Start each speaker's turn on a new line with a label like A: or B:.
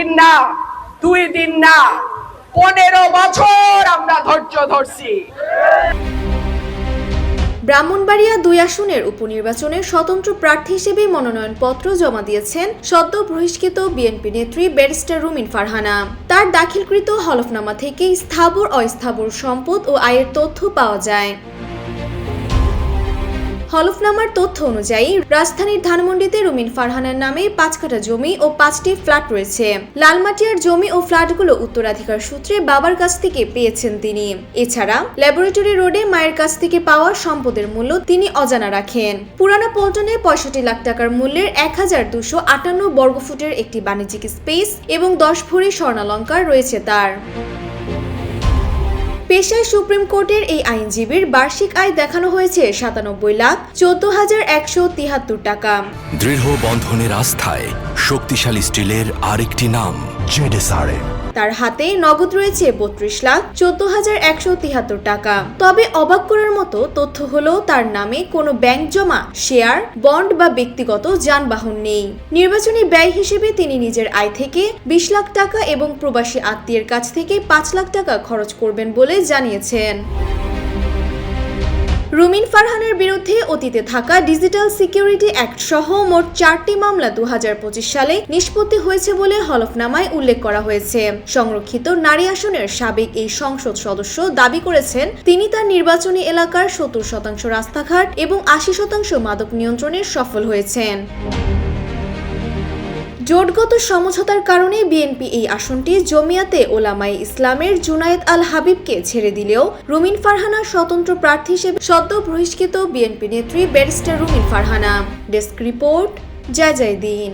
A: একদিন না, 2 দিন না, 15 বছর আমরা ধৈর্য ধরছি।
B: ব্রাহ্মণবাড়িয়া 2 আসনের উপনির্বাচনে স্বতন্ত্র প্রার্থী হিসেবে মনোনয়নপত্র জমা দিয়েছেন সদ্য বহিষ্কৃত বিএনপি নেত্রী ব্যারিস্টার রুমিন ফারহানা। তার দাখিলকৃত হলফনামা থেকে স্থাবর অস্থাবর সম্পদ ও আয়ের তথ্য পাওয়া যায়। হলফনামার তথ্য অনুযায়ী রাজধানীর ধানমন্ডিতে রুমিন ফারহানার নামে 5 কাঠা জমি ও 5টি ফ্ল্যাট রয়েছে। লালমাটিয়ার জমি ও ফ্ল্যাটগুলো উত্তরাধিকার সূত্রে বাবার কাছ থেকে পেয়েছেন তিনি। এছাড়া ল্যাবরেটরি রোডে মায়ের কাছ থেকে পাওয়া সম্পদের মূল্য তিনি অজানা রাখেন। পুরানা পল্টনে 65 লাখ টাকার মূল্যের 1258 বর্গফুটের একটি বাণিজ্যিক স্পেস এবং 10 ভরি স্বর্ণালংকার রয়েছে তার। পেশায় সুপ্রিম কোর্টের এই আইনজীবীর বার্ষিক আয় দেখানো হয়েছে 97,14,173 টাকা।
C: দৃঢ় বন্ধনের আস্থায় শক্তিশালী স্টিলের আরেকটি নাম জেডএসআরএম।
B: তার হাতে নগদ রয়েছে 32,14,173 টাকা। তবে অবাক করার মতো তথ্য হলো তার নামে কোনো ব্যাংক জমা, শেয়ার, বন্ড বা ব্যক্তিগত যানবাহন নেই। নির্বাচনী ব্যয় হিসেবে তিনি নিজের আয় থেকে 20 লাখ টাকা এবং প্রবাসী আত্মীয়ের কাছ থেকে 5 লাখ টাকা খরচ করবেন বলে জানিয়েছেন। রুমিন ফারহানার বিরুদ্ধে অতীতে থাকা ডিজিটাল সিকিউরিটি অ্যাক্ট সহ মোট 4টি মামলা 2025 সালে নিষ্পত্তি হয়েছে বলে হলফনামায় উল্লেখ করা হয়েছে। সংরক্ষিত নারী আসনের সাবেক এই সংসদ সদস্য দাবি করেছেন তিনি তার নির্বাচনী এলাকার 70% রাস্তাঘাট এবং 80% মাদক নিয়ন্ত্রণে সফল হয়েছেন। জোটগত সমঝোতার কারণে বিএনপি এই আসনটি জমিয়াতে ওলামায়ে ইসলামের জুনায়েদ আল হাবিবকে ছেড়ে দিলেও রুমিন ফারহানা স্বতন্ত্র প্রার্থী হিসেবে সদ্য বহিষ্কৃত বিএনপি নেত্রী ব্যারিস্টার রুমিন ফারহানা। ডেস্ক রিপোর্ট, জয় জয় দিন।